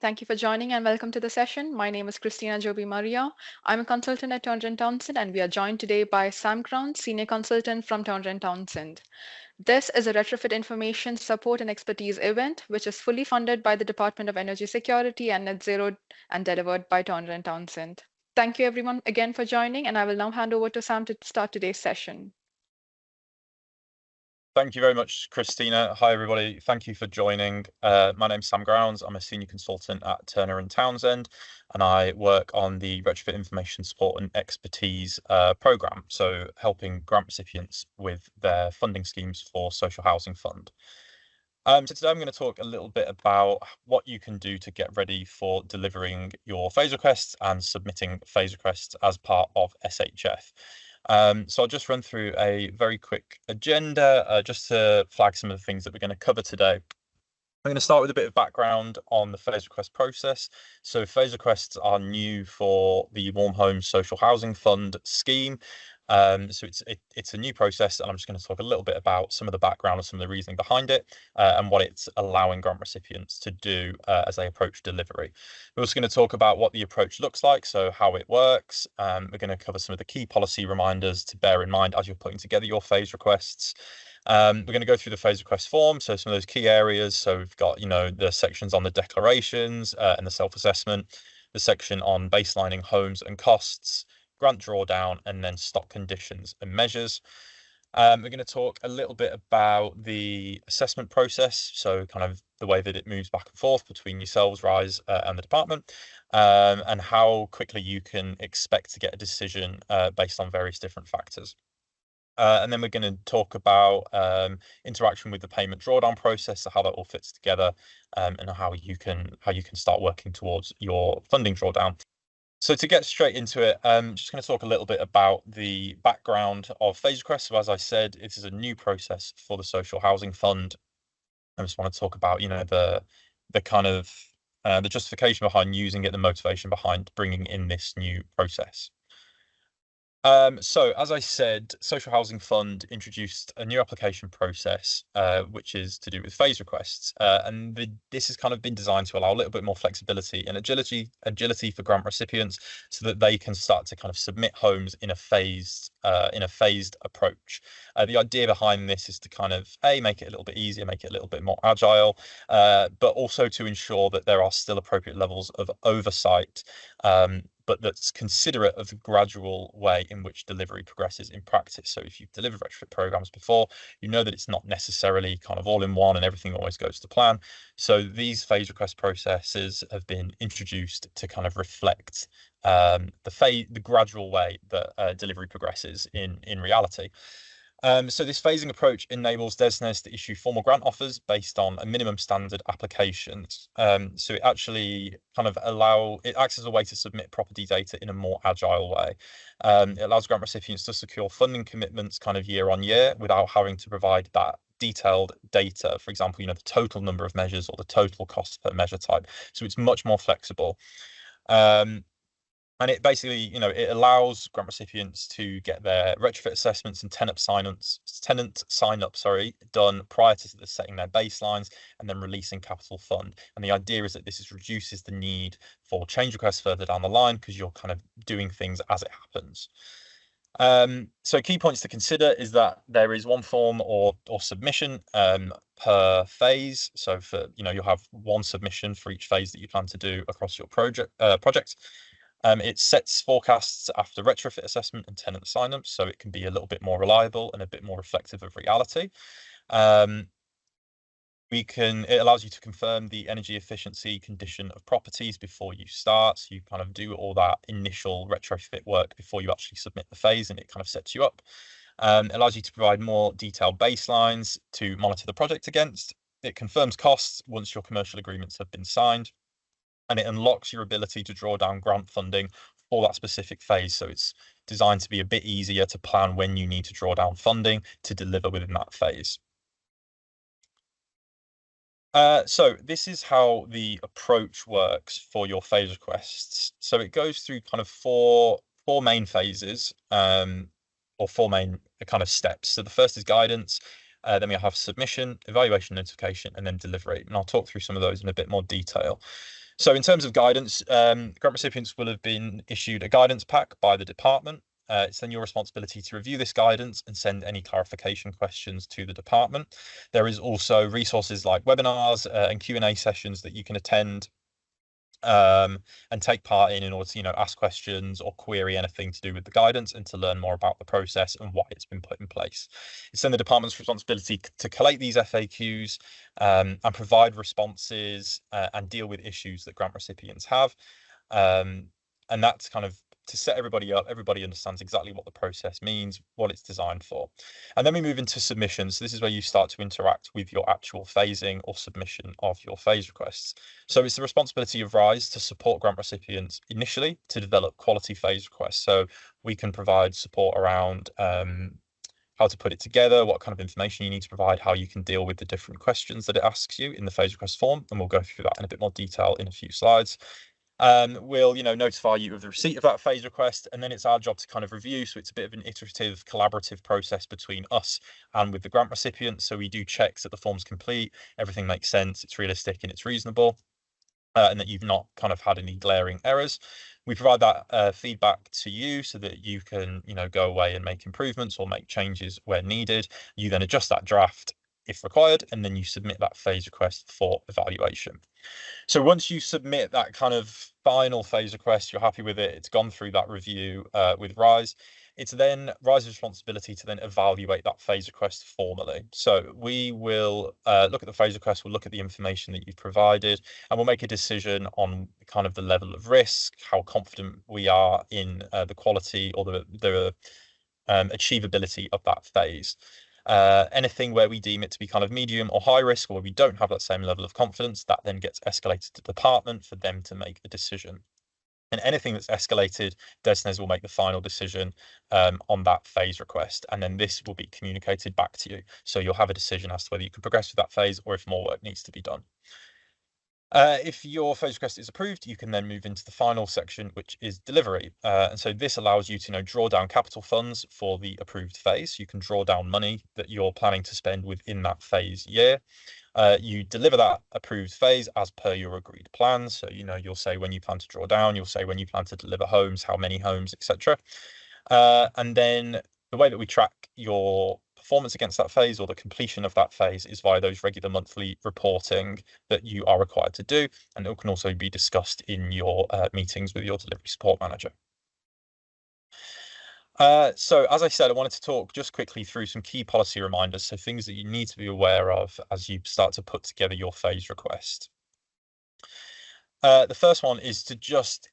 Thank you for joining and welcome to the session. My name is Christina Joby Maria. I'm a consultant at Turner& Townsend, and we are joined today by Sam Ground, Senior Consultant from Turner& Townsend. This is a retrofit information support and expertise event, which is fully funded by the Department of Energy Security and Net Zero and delivered by Turner& Townsend. Thank you everyone again for joining, and I will now hand over to Sam to start today's session. Thank you very much, Christina. Hi, everybody. Thank you for joining. My name's Sam Grounds. I'm a senior consultant at Turner & Townsend, and I work on the Retrofit Information Support and Expertise program, so helping grant recipients with their funding schemes for Social Housing Fund. So today I'm going to talk a little bit about what you can do to get ready for delivering your phase requests and submitting phase requests as part of SHF. So I'll just run through a very quick agenda just to flag some of the things that we're going to cover today. I'm going to start with a bit of background on the phase request process. So phase requests are new for the Warm Homes Social Housing Fund scheme. So it's a new process, and I'm just going to talk a little bit about some of the background and some of the reasoning behind it, and what it's allowing grant recipients to do as they approach delivery. We're also going to talk about what the approach looks like, so how it works. We're going to cover some of the key policy reminders to bear in mind as you're putting together your phase requests. We're going to go through the phase request form, so some of those key areas. So we've got, the sections on the declarations and the self-assessment, the section on baselining homes and costs, grant drawdown, and then stock conditions and measures. We're going to talk a little bit about the assessment process, so kind of the way that it moves back and forth between yourselves, RISE, and the department, and how quickly you can expect to get a decision based on various different factors. And then we're going to talk about interaction with the payment drawdown process, so how that all fits together, and how you can start working towards your funding drawdown. So to get straight into it, I'm just going to talk a little bit about the background of phase requests. So as I said, it is a new process for the Social Housing Fund. I just want to talk about, the kind of the justification behind using it, the motivation behind bringing in this new process. So as I said, Social Housing Fund introduced a new application process, which is to do with phase requests. This has kind of been designed to allow a little bit more flexibility and agility for grant recipients, so that they can start to kind of submit homes in a phased approach. The idea behind this is to kind of make it a little bit easier, make it a little bit more agile, but also to ensure that there are still appropriate levels of oversight, but that's considerate of the gradual way in which delivery progresses in practice. So if you've delivered retrofit programs before, you know that it's not necessarily kind of all in one and everything always goes to plan. So these phase request processes have been introduced to kind of reflect the gradual way that delivery progresses in reality. So this phasing approach enables DESNZ to issue formal grant offers based on a minimum standard applications. So it actually it acts as a way to submit property data in a more agile way. It allows grant recipients to secure funding commitments kind of year on year without having to provide that detailed data, for example, the total number of measures or the total cost per measure type. So it's much more flexible. And it basically, it allows grant recipients to get their retrofit assessments and tenant sign-up, done prior to setting their baselines and then releasing capital fund. And the idea is that this reduces the need for change requests further down the line, because you're kind of doing things as it happens. So key points to consider is that there is one form or submission per phase. So you'll have one submission for each phase that you plan to do across your project. It sets forecasts after retrofit assessment and tenant sign-ups, so it can be a little bit more reliable and a bit more reflective of reality. It allows you to confirm the energy efficiency condition of properties before you start. So you kind of do all that initial retrofit work before you actually submit the phase, and it kind of sets you up. It allows you to provide more detailed baselines to monitor the project against. It confirms costs once your commercial agreements have been signed, and it unlocks your ability to draw down grant funding for that specific phase. So it's designed to be a bit easier to plan when you need to draw down funding to deliver within that phase. So this is how the approach works for your phase requests. So it goes through kind of four main phases, or four main kind of steps. So the first is guidance, then we have submission, evaluation, notification, and then delivery. And I'll talk through some of those in a bit more detail. So in terms of guidance, grant recipients will have been issued a guidance pack by the department. It's then your responsibility to review this guidance and send any clarification questions to the department. There is also resources like webinars and Q&A sessions that you can attend and take part in order to, ask questions or query anything to do with the guidance and to learn more about the process and why it's been put in place. It's then the department's responsibility to collate these FAQs and provide responses and deal with issues that grant recipients have. And that's kind of to set everybody up. Everybody understands exactly what the process means, what it's designed for. And then we move into submissions. So this is where you start to interact with your actual phasing or submission of your phase requests. So it's the responsibility of RISE to support grant recipients initially to develop quality phase requests. So we can provide support around how to put it together, what kind of information you need to provide, how you can deal with the different questions that it asks you in the phase request form. And we'll go through that in a bit more detail in a few slides. We'll notify you of the receipt of that phase request, and then it's our job to kind of review. So it's a bit of an iterative, collaborative process between us and with the grant recipient. So we do checks that the form's complete, everything makes sense, it's realistic and it's reasonable, and that you've not kind of had any glaring errors. We provide that feedback to you so that you can go away and make improvements or make changes where needed. You then adjust that draft if required, and then you submit that phase request for evaluation. So once you submit that kind of final phase request, you're happy with it, it's gone through that review with RISE, it's then RISE's responsibility to then evaluate that phase request formally. So we will look at the phase request, we'll look at the information that you've provided, and we'll make a decision on kind of the level of risk, how confident we are in the quality or the achievability of that phase. Anything where we deem it to be kind of medium or high risk, or where we don't have that same level of confidence, that then gets escalated to the department for them to make a decision. And anything that's escalated, DESNZ will make the final decision on that phase request, and then this will be communicated back to you. So you'll have a decision as to whether you can progress with that phase or if more work needs to be done. If your phase request is approved, you can then move into the final section, which is delivery. And so this allows you to draw down capital funds for the approved phase. You can draw down money that you're planning to spend within that phase year. You deliver that approved phase as per your agreed plans. So, you'll say when you plan to draw down, you'll say when you plan to deliver homes, how many homes, etc. And then the way that we track your performance against that phase or the completion of that phase is via those regular monthly reporting that you are required to do, and it can also be discussed in your meetings with your delivery support manager. So as I said, I wanted to talk just quickly through some key policy reminders, so things that you need to be aware of as you start to put together your phase request. The first one is to just,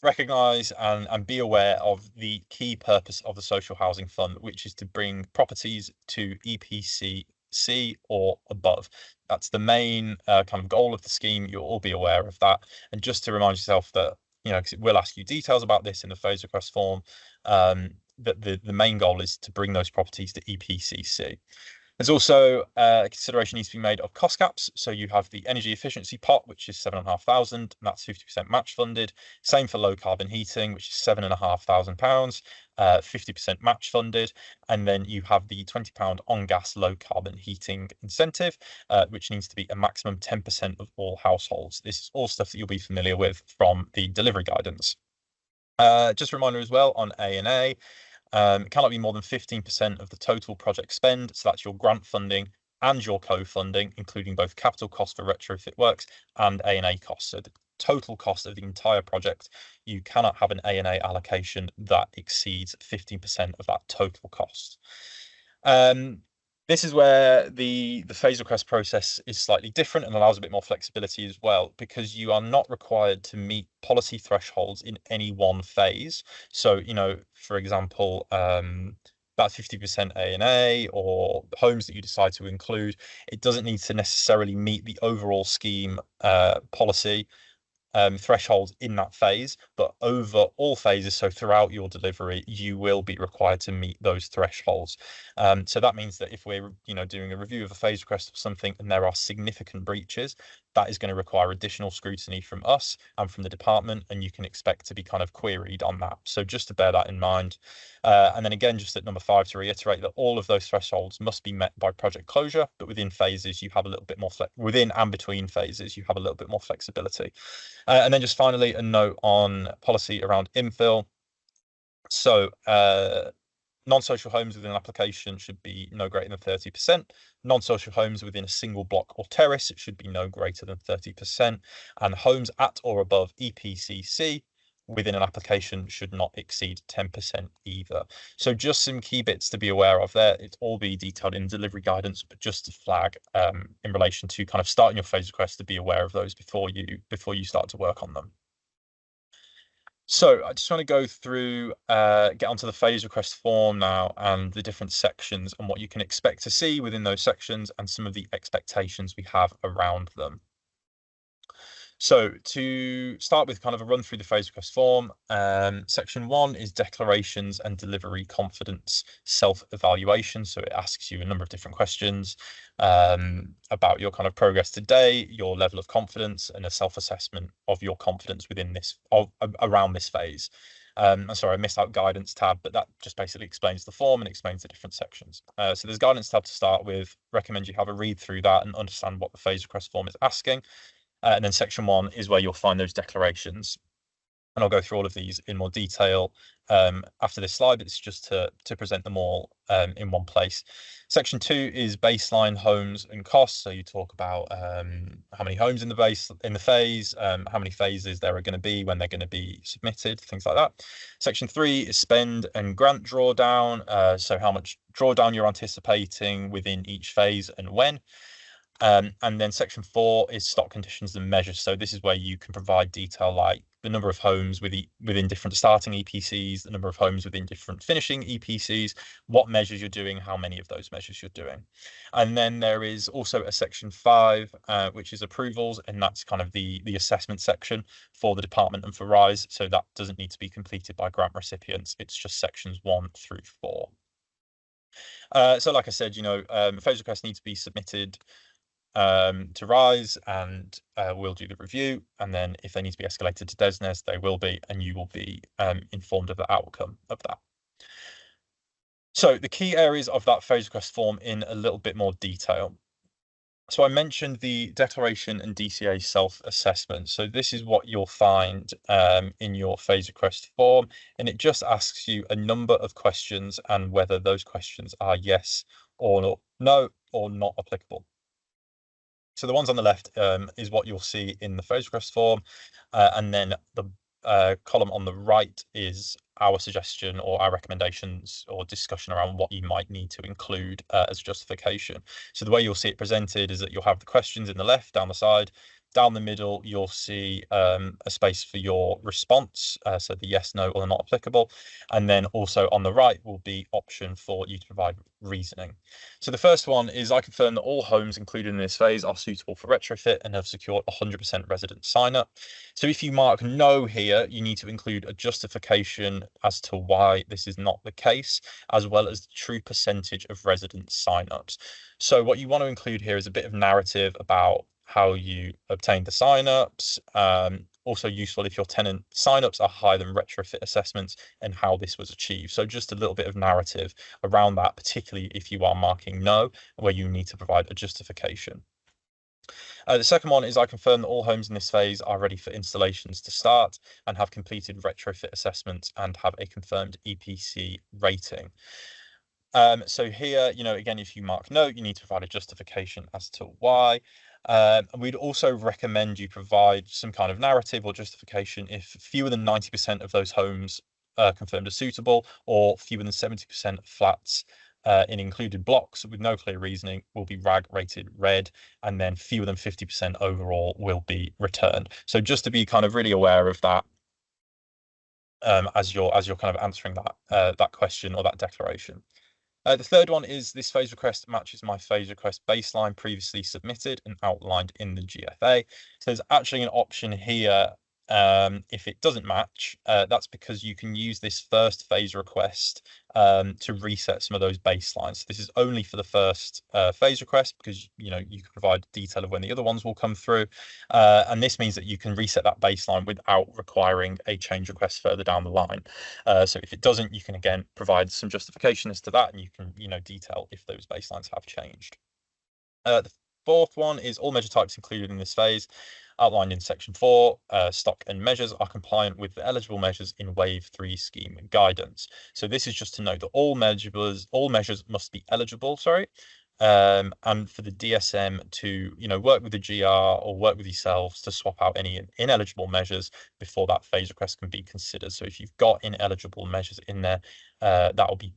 recognise and be aware of the key purpose of the Social Housing Fund, which is to bring properties to EPC or above. That's the main kind of goal of the scheme. You'll all be aware of that. And just to remind yourself that, because it will ask you details about this in the phase request form, that the main goal is to bring those properties to EPCC. There's also consideration needs to be made of cost caps. So you have the energy efficiency pot, which is 7,500, and that's 50% match funded. Same for low carbon heating, which is £7,500, 50% match funded. And then you have the £20 on gas low carbon heating incentive, which needs to be a maximum 10% of all households. This is all stuff that you'll be familiar with from the delivery guidance. Just a reminder as well on A&A. It cannot be more than 15% of the total project spend. So that's your grant funding and your co-funding, including both capital costs for retrofit works and A&A costs. So the total cost of the entire project, you cannot have an A&A allocation that exceeds 15% of that total cost. This is where the phase request process is slightly different and allows a bit more flexibility as well, because you are not required to meet policy thresholds in any one phase. So, for example, that 50% A&A or homes that you decide to include, it doesn't need to necessarily meet the overall scheme policy thresholds in that phase, but over all phases, so throughout your delivery, you will be required to meet those thresholds. So that means that if we're doing a review of a phase request or something and there are significant breaches, that is going to require additional scrutiny from us and from the department, and you can expect to be kind of queried on that. So just to bear that in mind. And then again, just at number 5, to reiterate that all of those thresholds must be met by project closure, but within phases, you have a little bit more within and between phases, you have a little bit more flexibility. And then just finally, a note on policy around infill. So non-social homes within an application should be no greater than 30%. Non-social homes within a single block or terrace should be no greater than 30%. And homes at or above EPCC within an application should not exceed 10% either. So just some key bits to be aware of there. It's all be detailed in delivery guidance, but just to flag in relation to kind of starting your phase request, to be aware of those before you start to work on them. So I just want to go through, get onto the phase request form now and the different sections and what you can expect to see within those sections and some of the expectations we have around them. So to start with kind of a run through the phase request form, section 1 is declarations and delivery confidence self-evaluation. So it asks you a number of different questions about your kind of progress today, your level of confidence, and a self-assessment of your confidence within this, around this phase. I'm sorry, I missed out guidance tab, but that just basically explains the form and explains the different sections. So there's guidance tab to start with. Recommend you have a read through that and understand what the phase request form is asking. And then section 1 is where you'll find those declarations. And I'll go through all of these in more detail after this slide, but it's just to present them all in one place. Section 2 is baseline homes and costs. So you talk about how many homes in the phase, how many phases there are going to be, when they're going to be submitted, things like that. Section 3 is spend and grant drawdown. So how much drawdown you're anticipating within each phase and when. And then section 4 is stock conditions and measures. So this is where you can provide detail like the number of homes within different starting EPCs, the number of homes within different finishing EPCs, what measures you're doing, how many of those measures you're doing. And then there is also a section 5, which is approvals, and that's kind of the assessment section for the department and for RISE. So that doesn't need to be completed by grant recipients. It's just sections 1 through 4. So like I said, phase requests need to be submitted to RISE, and we'll do the review, and then if they need to be escalated to DESNZ, they will be, and you will be informed of the outcome of that. So the key areas of that phase request form in a little bit more detail. So I mentioned the declaration and DCA self-assessment. So this is what you'll find in your phase request form, and it just asks you a number of questions and whether those questions are yes or no or not applicable. So the ones on the left is what you'll see in the phase request form, and then the column on the right is our suggestion or our recommendations or discussion around what you might need to include as justification. So the way you'll see it presented is that you'll have the questions in the left down the side. Down the middle, you'll see a space for your response, so the yes, no, or not applicable. And then also on the right will be option for you to provide reasoning. So the first one is, I confirm that all homes included in this phase are suitable for retrofit and have secured 100% resident sign up. So if you mark no here, you need to include a justification as to why this is not the case, as well as the true percentage of resident sign-ups. So what you want to include here is a bit of narrative about how you obtained the sign-ups. Also useful if your tenant sign-ups are higher than retrofit assessments, and how this was achieved. So just a little bit of narrative around that, particularly if you are marking no, where you need to provide a justification. The second one is, I confirm that all homes in this phase are ready for installations to start and have completed retrofit assessments and have a confirmed EPC rating. So here, again, if you mark no, you need to provide a justification as to why. And we'd also recommend you provide some kind of narrative or justification if fewer than 90% of those homes confirmed as suitable, or fewer than 70% of flats in included blocks with no clear reasoning will be RAG rated red, and then fewer than 50% overall will be returned. So just to be kind of really aware of that as you're kind of answering that question or that declaration. The third one is, this phase request matches my phase request baseline previously submitted and outlined in the GFA. So there's actually an option here If it doesn't match, that's because you can use this first phase request to reset some of those baselines. So this is only for the first phase request because you can provide detail of when the other ones will come through, and this means that you can reset that baseline without requiring a change request further down the line. So if it doesn't, you can again provide some justification as to that, and you can detail if those baselines have changed. The fourth one is all measure types included in this phase, outlined in section 4, stock and measures are compliant with the eligible measures in wave 3 scheme guidance. So this is just to note that all measures must be eligible, and for the DSM to work with the GR or work with yourselves to swap out any ineligible measures before that phase request can be considered. So if you've got ineligible measures in there, that will be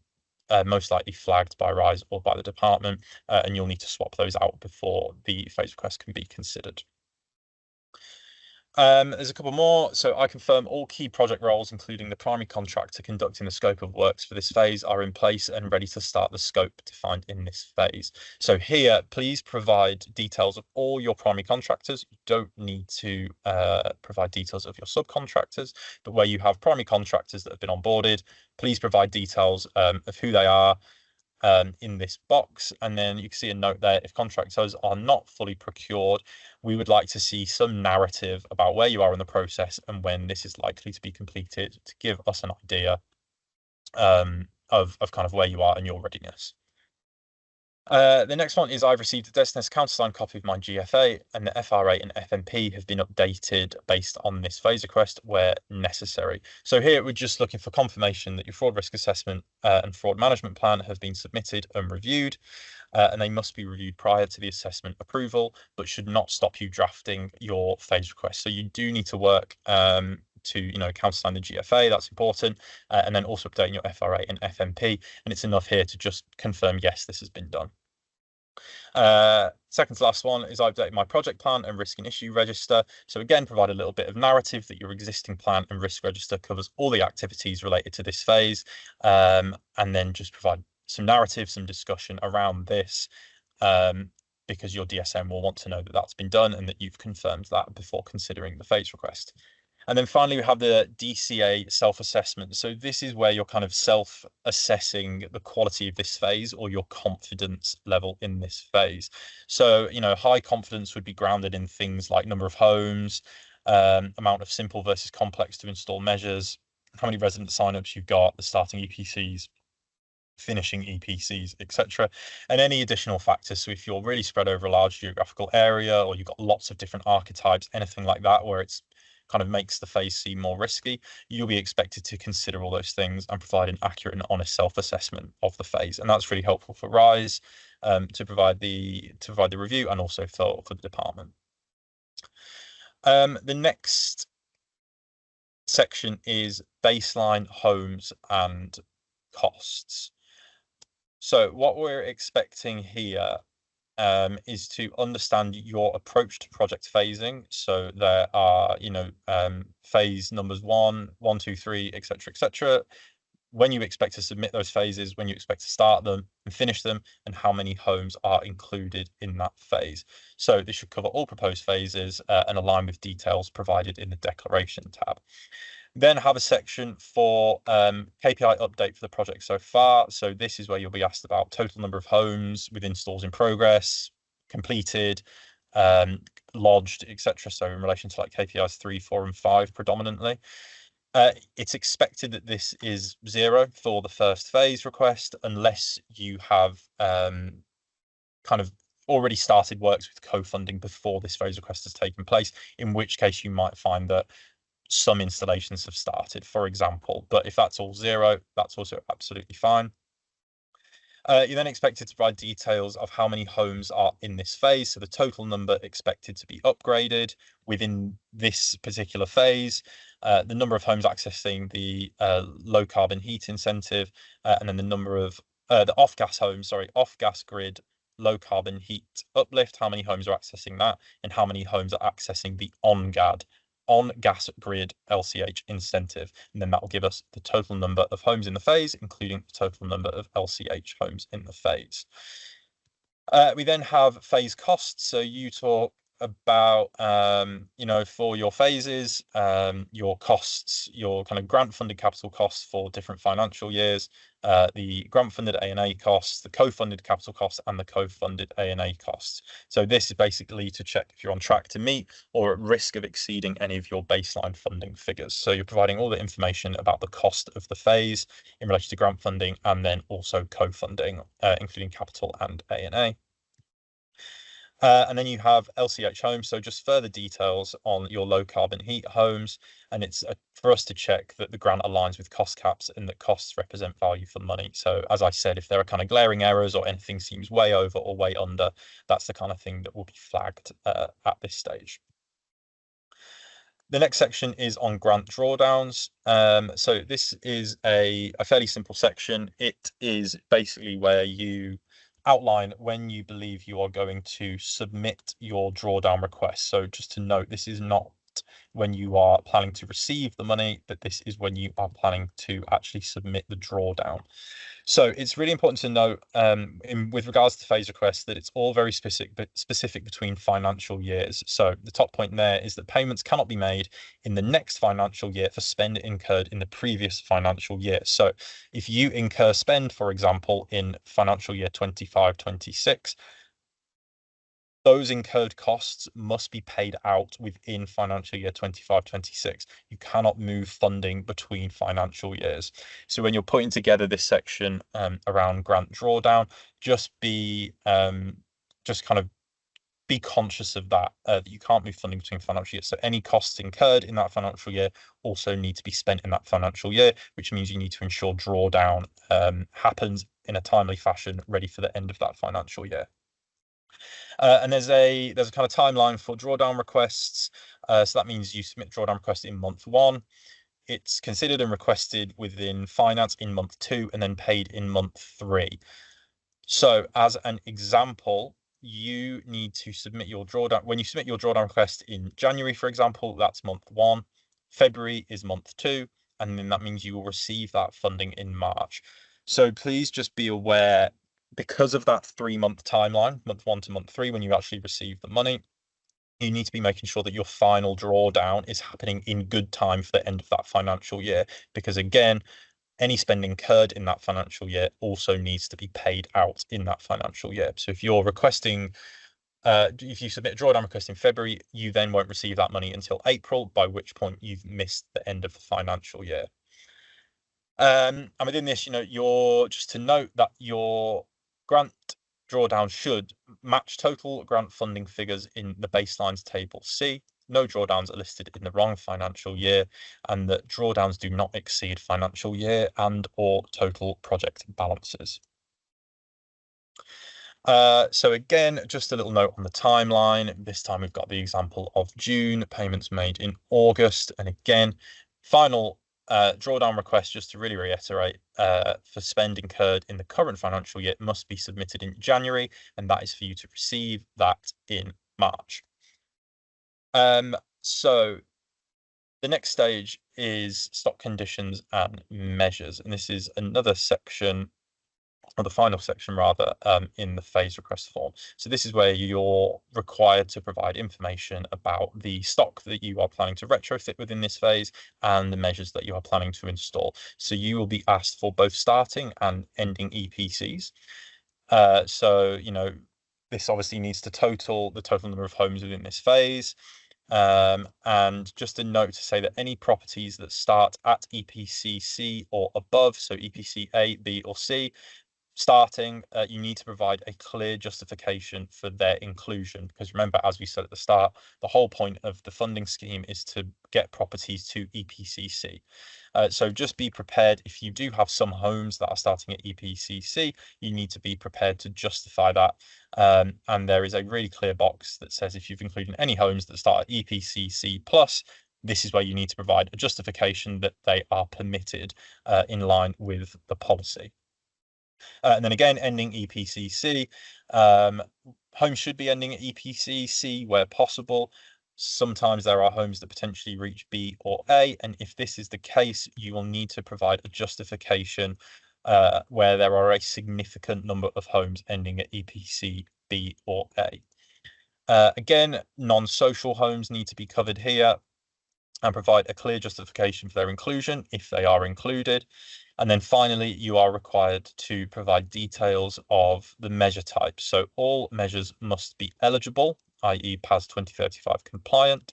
most likely flagged by RISE or by the department, and you'll need to swap those out before the phase request can be considered. There's a couple more. So I confirm all key project roles, including the primary contractor conducting the scope of works for this phase, are in place and ready to start the scope defined in this phase. So here, please provide details of all your primary contractors. You don't need to provide details of your subcontractors, but where you have primary contractors that have been onboarded, please provide details of who they are, in this box. And then you can see a note there: if contractors are not fully procured, we would like to see some narrative about where you are in the process and when this is likely to be completed, to give us an idea of kind of where you are and your readiness. The next one is: I've received a designated countersigned copy of my GFA, and the FRA and FMP have been updated based on this phase request where necessary. So here we're just looking for confirmation that your fraud risk assessment and fraud management plan have been submitted and reviewed, and they must be reviewed prior to the assessment approval, but should not stop you drafting your phase request. So you do need to work to countersign the GFA, that's important, and then also updating your FRA and FMP, and it's enough here to just confirm yes, this has been done. Second to last one is: I've updated my project plan and risk and issue register. So again, provide a little bit of narrative that your existing plan and risk register covers all the activities related to this phase, and then just provide some narrative, some discussion around this, because your DSM will want to know that that's been done and that you've confirmed that before considering the phase request. And then finally, we have the DCA self-assessment. So this is where you're kind of self-assessing the quality of this phase or your confidence level in this phase. So, high confidence would be grounded in things like number of homes, amount of simple versus complex to install measures, how many resident signups you've got, the starting EPCs, finishing EPCs, etc., and any additional factors. So if you're really spread over a large geographical area, or you've got lots of different archetypes, anything like that, where it's kind of makes the phase seem more risky, you'll be expected to consider all those things and provide an accurate and honest self-assessment of the phase. And that's really helpful for RISE to provide the review, and also for the department. The next section is baseline homes and costs. So what we're expecting here is to understand your approach to project phasing. So there are, phase numbers 1, 1, 2, 3, etc., etc. When you expect to submit those phases, when you expect to start them and finish them, and how many homes are included in that phase. So this should cover all proposed phases and align with details provided in the declaration tab. Then have a section for KPI update for the project so far. So this is where you'll be asked about total number of homes with installs in progress, completed, lodged, etc. So in relation to like KPIs 3, 4, and 5 predominantly. It's expected that this is 0 for the first phase request, unless you have kind of already started works with co-funding before this phase request has taken place, in which case you might find that some installations have started, for example. But if that's all 0, that's also absolutely fine. You're then expected to provide details of how many homes are in this phase, so the total number expected to be upgraded within this particular phase, the number of homes accessing the low carbon heat incentive, and then the number of the off-gas grid low carbon heat uplift, how many homes are accessing that, and how many homes are accessing the on-gas grid LCH incentive, and then that will give us the total number of homes in the phase, including the total number of LCH homes in the phase. We then have phase costs. So you talk about for your phases, your costs, your kind of grant funded capital costs for different financial years, the grant funded A&A costs, the co-funded capital costs, and the co-funded A&A costs. So this is basically to check if you're on track to meet or at risk of exceeding any of your baseline funding figures. So you're providing all the information about the cost of the phase in relation to grant funding and then also co-funding, including capital and A&A. And then you have LCH homes, so just further details on your low carbon heat homes. And it's for us to check that the grant aligns with cost caps and that costs represent value for money. So as I said, if there are kind of glaring errors or anything seems way over or way under, that's the kind of thing that will be flagged at this stage. The next section is on grant drawdowns. So this is a fairly simple section. It is basically where you outline when you believe you are going to submit your drawdown request. So just to note, this is not when you are planning to receive the money, but this is when you are planning to actually submit the drawdown. So it's really important to note with regards to phase requests that it's all very specific between financial years. So the top point there is that payments cannot be made in the next financial year for spend incurred in the previous financial year. So if you incur spend, for example, in financial year 25-26, those incurred costs must be paid out within financial year 25-26. You cannot move funding between financial years. So when you're putting together this section around grant drawdown, just kind of be conscious of that, that you can't move funding between financial years. So any costs incurred in that financial year also need to be spent in that financial year, which means you need to ensure drawdown happens in a timely fashion, ready for the end of that financial year. And there's a kind of timeline for drawdown requests. So that means you submit drawdown request in month 1. It's considered and requested within finance in month 2 and then paid in month 3. So as an example, you need to submit your drawdown. When you submit your drawdown request in January, for example, that's month 1. February is month 2, and then that means you will receive that funding in March. So please just be aware, because of that 3-month timeline, month 1 to month 3, when you actually receive the money, you need to be making sure that your final drawdown is happening in good time for the end of that financial year. Because again, any spend incurred in that financial year also needs to be paid out in that financial year. So if you're requesting, if you submit a drawdown request in February, you then won't receive that money until April, by which point you've missed the end of the financial year. And within this, you're just to note that your grant drawdown should match total grant funding figures in the baselines table C. No drawdowns are listed in the wrong financial year, and that drawdowns do not exceed financial year and or total project balances. So again, just a little note on the timeline. This time we've got the example of June, payments made in August. And again, final drawdown request, just to really reiterate, for spend incurred in the current financial year must be submitted in January, and that is for you to receive that in March. So the next stage is stock conditions and measures, and this is another section, or the final section rather, in the phase request form. So this is where you're required to provide information about the stock that you are planning to retrofit within this phase and the measures that you are planning to install. So you will be asked for both starting and ending EPCs. So this obviously needs to total the total number of homes within this phase. And just a note to say that any properties that start at EPC C or above, so EPC A, B, or C, starting, you need to provide a clear justification for their inclusion, because remember, as we said at the start, the whole point of the funding scheme is to get properties to EPCC. So just be prepared. If you do have some homes that are starting at EPCC, you need to be prepared to justify that. And there is a really clear box that says if you've included any homes that start at EPCC plus, this is where you need to provide a justification that they are permitted in line with the policy. And then again, ending EPCC. Homes should be ending at EPCC where possible. Sometimes there are homes that potentially reach B or A, and if this is the case, you will need to provide a justification where there are a significant number of homes ending at EPC B or A. Again, non-social homes need to be covered here and provide a clear justification for their inclusion if they are included. And then finally, you are required to provide details of the measure type. So all measures must be eligible, i.e. PAS 2035 compliant.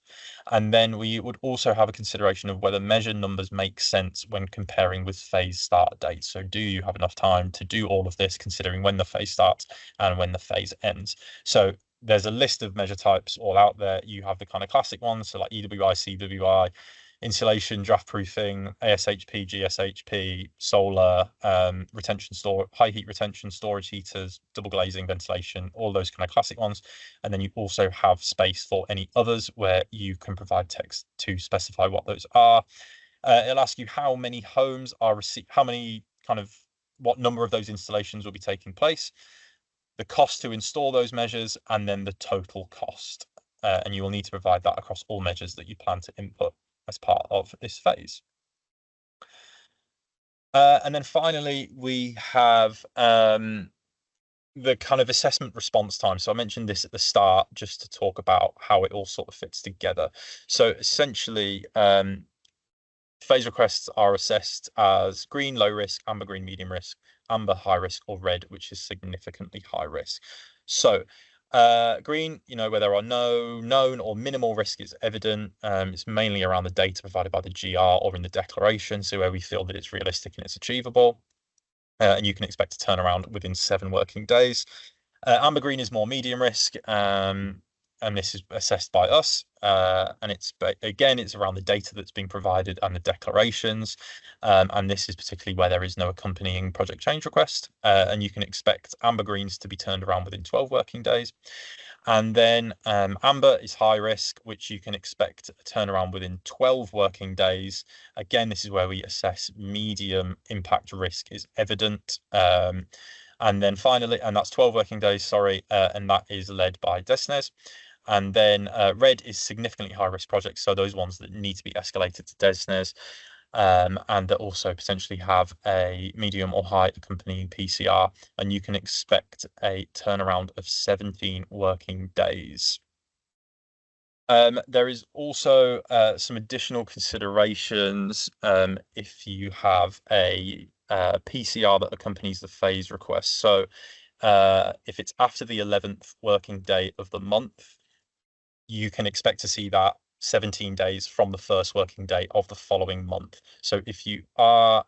And then we would also have a consideration of whether measure numbers make sense when comparing with phase start dates. So do you have enough time to do all of this, considering when the phase starts and when the phase ends? So there's a list of measure types all out there. You have the kind of classic ones, so like EWI, CWI, insulation, draft proofing, ASHP, GSHP, solar, retention store, high heat retention, storage heaters, double glazing, ventilation, all those kind of classic ones. And then you also have space for any others where you can provide text to specify what those are. It'll ask you how many homes are what number of those installations will be taking place, the cost to install those measures, and then the total cost. And you will need to provide that across all measures that you plan to input as part of this phase. And then finally, we have the kind of assessment response time. So I mentioned this at the start just to talk about how it all sort of fits together. So essentially, phase requests are assessed as green, low risk, amber, green, medium risk, amber, high risk, or red, which is significantly high risk. So green, where there are no known or minimal risk is evident. It's mainly around the data provided by the GR or in the declaration, so where we feel that it's realistic and it's achievable. And you can expect to turn around within 7 working days. Amber green is more medium risk, and this is assessed by us. And it's around the data that's being provided and the declarations. And this is particularly where there is no accompanying project change request. And you can expect amber greens to be turned around within 12 working days. And then amber is high risk, which you can expect a turnaround within 12 working days. Again, this is where we assess medium impact risk is evident. And then finally, and that's 12 working days, sorry, and that is led by DESNES. And then red is significantly high risk projects, so those ones that need to be escalated to DESNES, and that also potentially have a medium or high accompanying PCR, and you can expect a turnaround of 17 working days. There is also some additional considerations if you have a PCR that accompanies the phase request. So if it's after the 11th working day of the month, you can expect to see that 17 days from the first working day of the following month. So if you are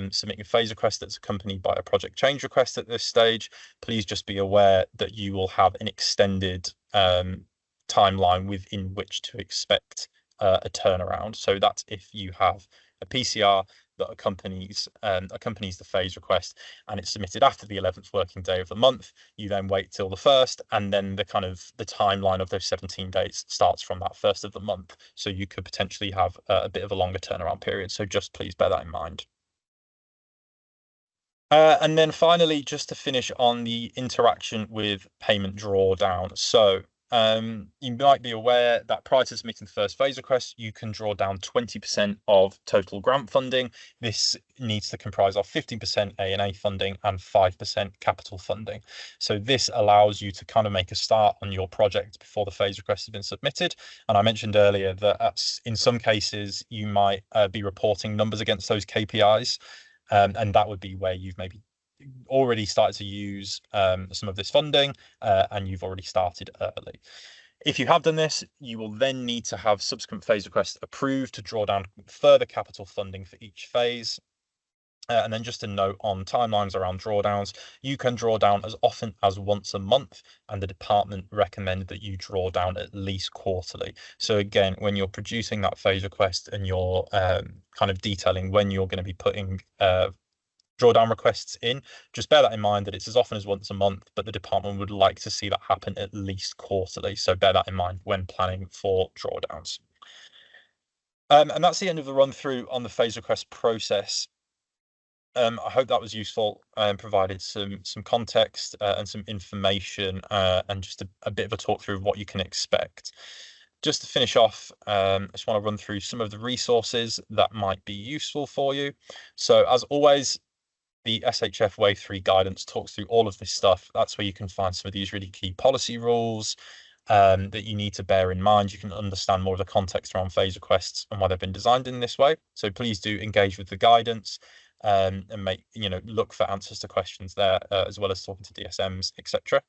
submitting a phase request that's accompanied by a project change request at this stage, please just be aware that you will have an extended timeline within which to expect a turnaround. So that's if you have a PCR that accompanies the phase request and it's submitted after the 11th working day of the month, you then wait till the first, and then the timeline of those 17 days starts from that first of the month. So you could potentially have a bit of a longer turnaround period. So just please bear that in mind. And then finally, just to finish on the interaction with payment drawdown. So you might be aware that prior to submitting the first phase request, you can draw down 20% of total grant funding. This needs to comprise of 15% A&A funding and 5% capital funding. So this allows you to kind of make a start on your project before the phase request has been submitted. And I mentioned earlier that in some cases, you might be reporting numbers against those KPIs. And that would be where you've maybe already started to use some of this funding and you've already started early. If you have done this, you will then need to have subsequent phase requests approved to draw down further capital funding for each phase. And then just a note on timelines around drawdowns, you can draw down as often as once a month, and the department recommend that you draw down at least quarterly. So again, when you're producing that phase request and you're kind of detailing when you're going to be putting drawdown requests in, just bear that in mind that it's as often as once a month, but the department would like to see that happen at least quarterly. So bear that in mind when planning for drawdowns. And that's the end of the run through on the phase request process. I hope that was useful and provided some context and some information and just a bit of a talk through of what you can expect. Just to finish off, I just want to run through some of the resources that might be useful for you. So as always, the SHF Wave 3 guidance talks through all of this stuff. That's where you can find some of these really key policy rules, that you need to bear in mind. You can understand more of the context around phase requests and why they've been designed in this way. So please do engage with the guidance and look for answers to questions there, as well as talking to DSMs, etc.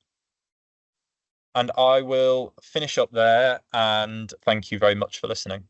And I will finish up there, and thank you very much for listening.